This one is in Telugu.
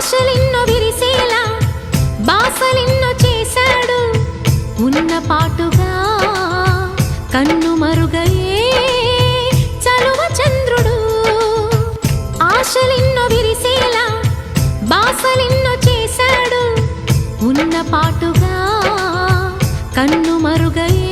ఆశలెన్నో విరిసేలా బాసలెన్నో చేశాడు ఉన్న పాటుగా కన్ను మరుగయే చలువ చంద్రుడు ఆశలెన్నో విరిసేలా బాసలెన్నో చేశాడు ఉన్న పాటుగా కన్ను మరుగయే